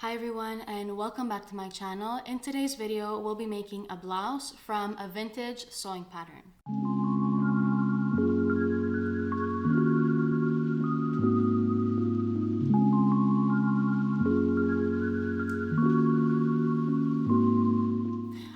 Hi everyone and welcome back to my channel. In today's video, we'll be making a blouse from a vintage sewing pattern.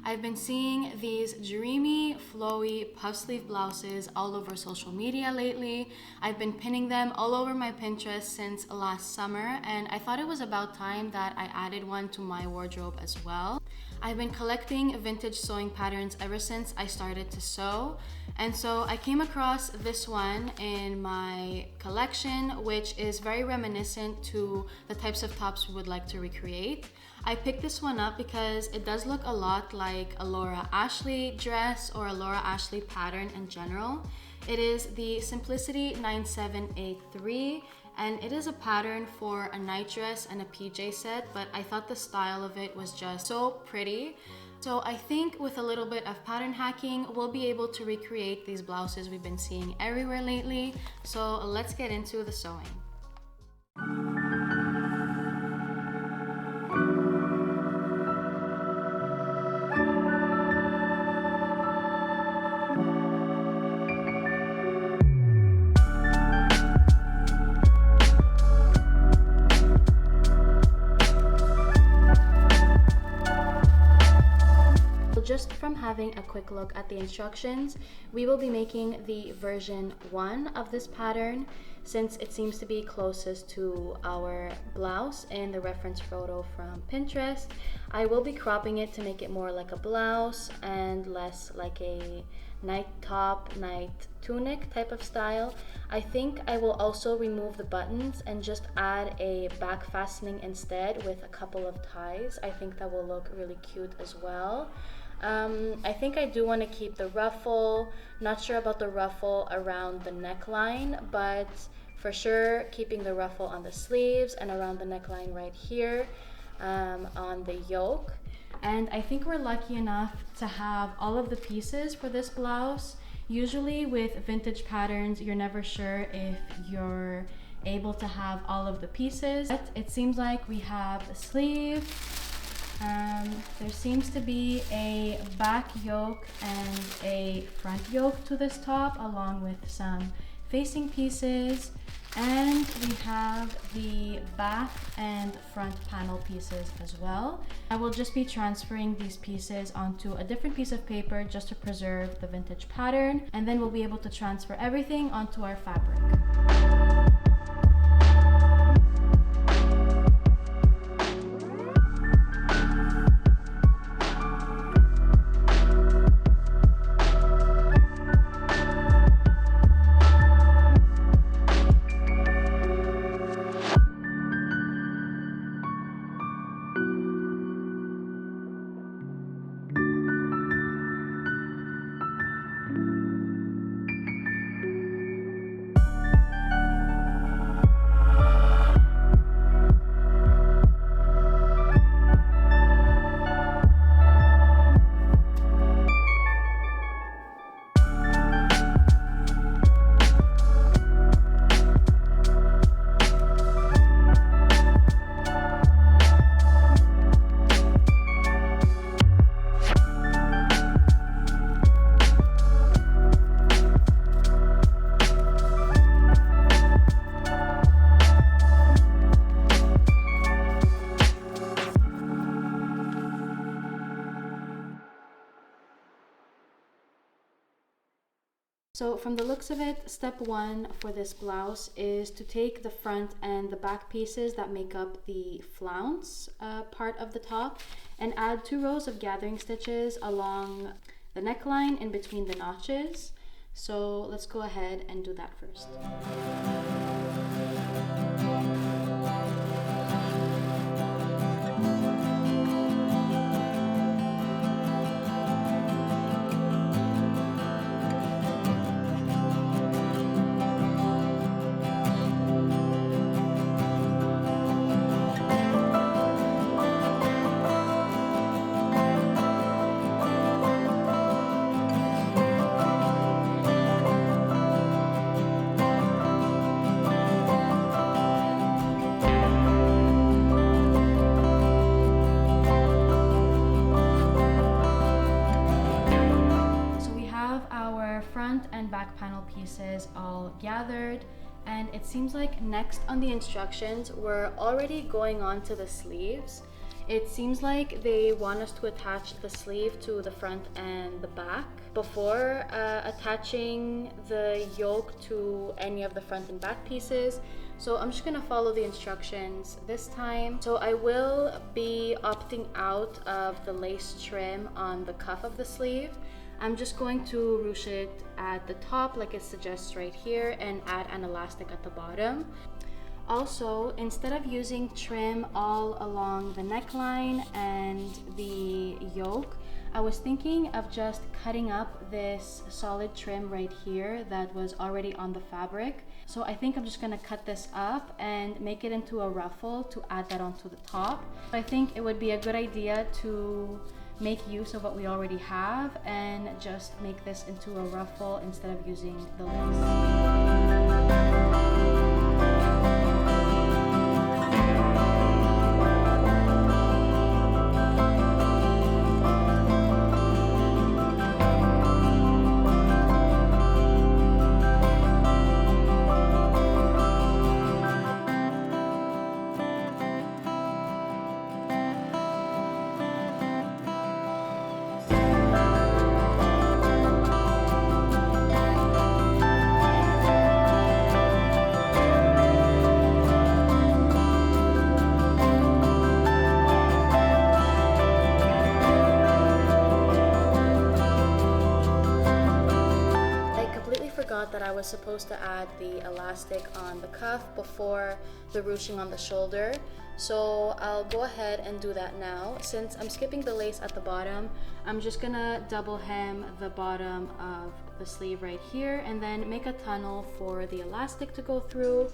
I've been seeing these dreamy, flowy puff sleeve blouses all over social media lately. I've been pinning them all over my Pinterest since last summer, and I thought it was about time that I added one to my wardrobe as well. I've been collecting vintage sewing patterns ever since I started to sew, and so I came across this one in my collection, which is very reminiscent to the types of tops we would like to recreate. I picked this one up because it does look a lot like a Laura Ashley dress or a Laura Ashley pattern in general. It is the Simplicity 9783 and it is a pattern for a night dress and a PJ set, but I thought the style of it was just so pretty. So I think with a little bit of pattern hacking, we'll be able to recreate these blouses we've been seeing everywhere lately. So let's get into the sewing. Just from having a quick look at the instructions, we will be making the version 1 of this pattern since it seems to be closest to our blouse in the reference photo from Pinterest. I will be cropping it to make it more like a blouse and less like a night top, night tunic type of style. I think I will also remove the buttons and just add a back fastening instead with a couple of ties. I think that will look really cute as well. I think I do want to keep the ruffle. Not sure about the ruffle around the neckline, but for sure keeping the ruffle on the sleeves and around the neckline right here on the yoke. And I think we're lucky enough to have all of the pieces for this blouse. Usually with vintage patterns, you're never sure if you're able to have all of the pieces. But it seems like we have the sleeve. There seems to be a back yoke and a front yoke to this top, along with some facing pieces, and we have the back and front panel pieces as well. I will just be transferring these pieces onto a different piece of paper just to preserve the vintage pattern, and then we'll be able to transfer everything onto our fabric. So from the looks of it, step 1 for this blouse is to take the front and the back pieces that make up the flounce part of the top and add 2 rows of gathering stitches along the neckline in between the notches. So let's go ahead and do that first. and back panel pieces all gathered. And it seems like next on the instructions, we're already going on to the sleeves. It seems like they want us to attach the sleeve to the front and the back before attaching the yoke to any of the front and back pieces. So I'm just gonna follow the instructions this time. So I will be opting out of the lace trim on the cuff of the sleeve. I'm just going to ruche it at the top like it suggests right here and add an elastic at the bottom. Also, instead of using trim all along the neckline and the yoke, I was thinking of just cutting up this solid trim right here that was already on the fabric. So I think I'm just gonna cut this up and make it into a ruffle to add that onto the top. I think it would be a good idea to make use of what we already have and just make this into a ruffle instead of using the lace. That I was supposed to add the elastic on the cuff before the ruching on the shoulder, so I'll go ahead and do that now. Since I'm skipping the lace at the bottom, I'm just gonna double hem the bottom of the sleeve right here and then make a tunnel for the elastic to go through.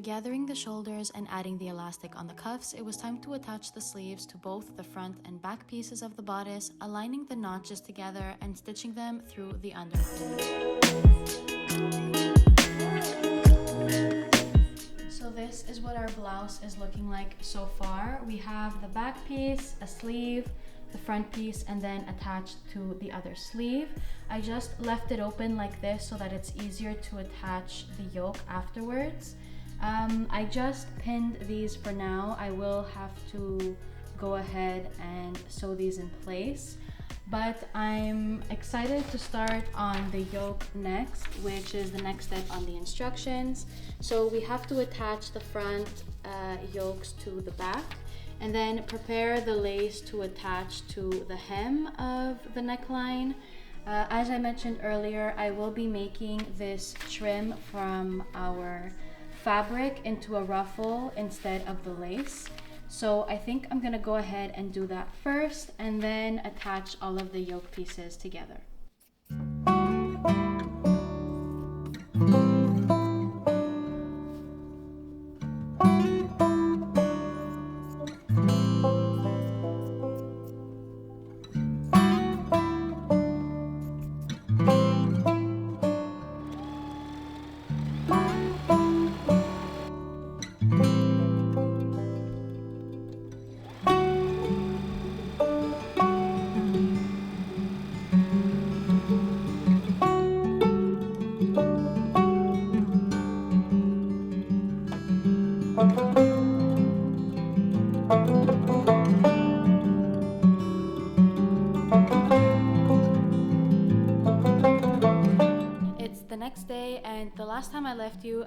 Gathering the shoulders and adding the elastic on the cuffs, it was time to attach the sleeves to both the front and back pieces of the bodice, aligning the notches together and stitching them through the underarm. So this is what our blouse is looking like so far. We have the back piece, a sleeve, the front piece, and then attached to the other sleeve. I just left it open like this so that it's easier to attach the yoke afterwards. I just pinned these for now. I will have to go ahead and sew these in place, but I'm excited to start on the yoke next, which is the next step on the instructions. So we have to attach the front yokes to the back and then prepare the lace to attach to the hem of the neckline. As I mentioned earlier, I will be making this trim from our fabric into a ruffle instead of the lace. So I think I'm gonna go ahead and do that first and then attach all of the yoke pieces together.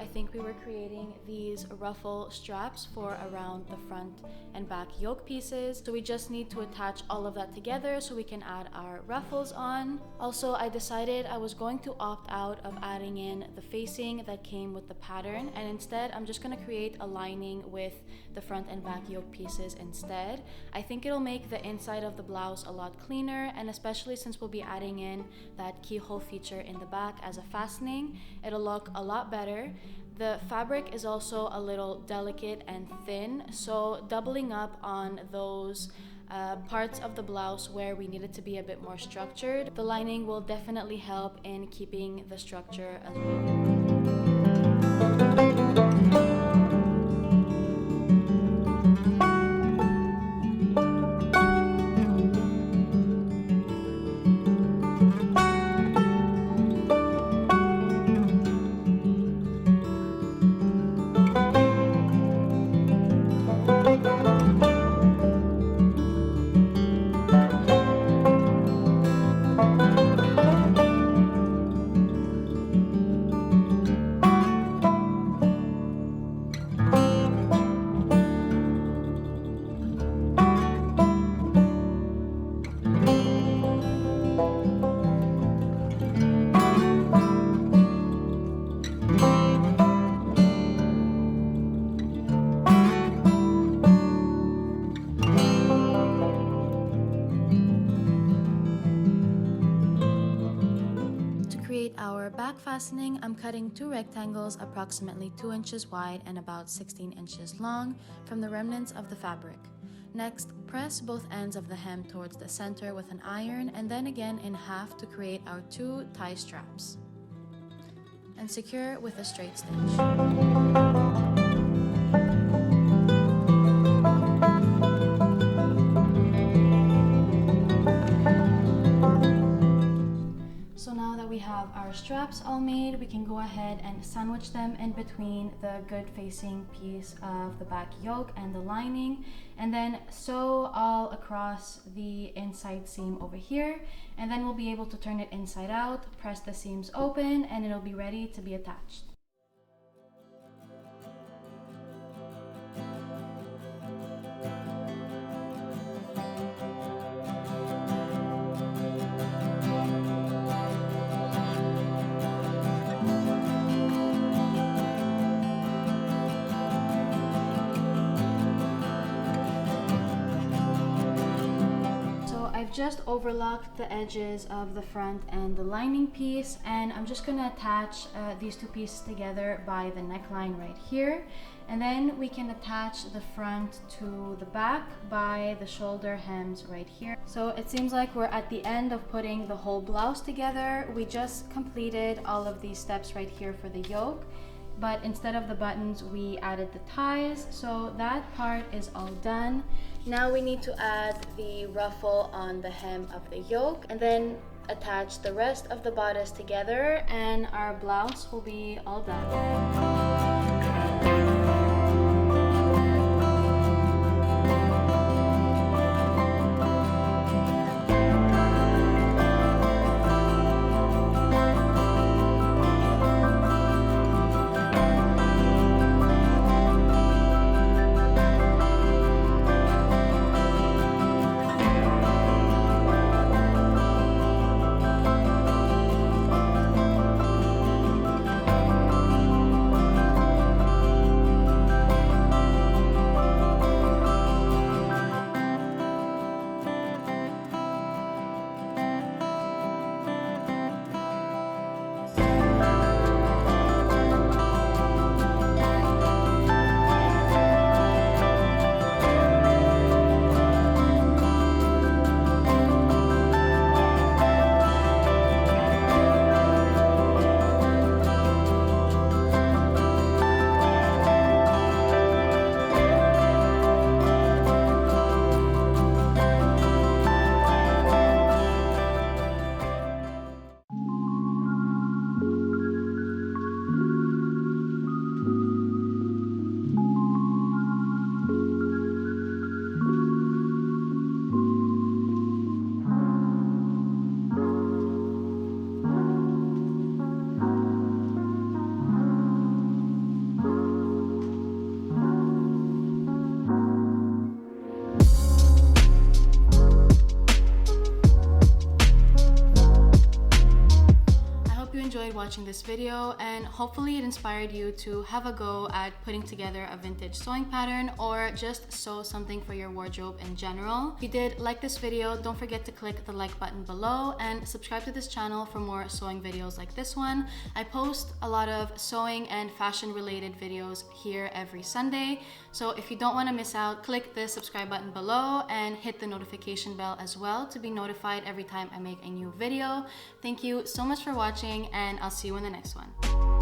I think we were creating these ruffle straps for around the front and back yoke pieces. So we just need to attach all of that together so we can add our ruffles on. Also, I decided I was going to opt out of adding in the facing that came with the pattern, and instead I'm just going to create a lining with the front and back yoke pieces instead. I think it'll make the inside of the blouse a lot cleaner, and especially since we'll be adding in that keyhole feature in the back as a fastening, it'll look a lot better. The fabric is also a little delicate and thin, so doubling up on those parts of the blouse where we need it to be a bit more structured, the lining will definitely help in keeping the structure as well. Our back fastening, I'm cutting 2 rectangles approximately 2 inches wide and about 16 inches long from the remnants of the fabric. Next, press both ends of the hem towards the center with an iron and then again in half to create our 2 tie straps. And secure with a straight stitch. We have our straps all made, we can go ahead and sandwich them in between the good facing piece of the back yoke and the lining, and then sew all across the inside seam over here, and then we'll be able to turn it inside out, press the seams open, and it'll be ready to be attached. I've just overlocked the edges of the front and the lining piece, and I'm just going to attach these 2 pieces together by the neckline right here, and then we can attach the front to the back by the shoulder hems right here. So it seems like we're at the end of putting the whole blouse together. We just completed all of these steps right here for the yoke, but instead of the buttons we added the ties, so that part is all done. Now we need to add the ruffle on the hem of the yoke and then attach the rest of the bodice together, and our blouse will be all done. watching this video, and hopefully it inspired you to have a go at putting together a vintage sewing pattern or just sew something for your wardrobe in general. If you did like this video, don't forget to click the like button below and subscribe to this channel for more sewing videos like this one. I post a lot of sewing and fashion related videos here every Sunday, so if you don't want to miss out, click the subscribe button below and hit the notification bell as well to be notified every time I make a new video. Thank you so much for watching, and I'll see you in the next one.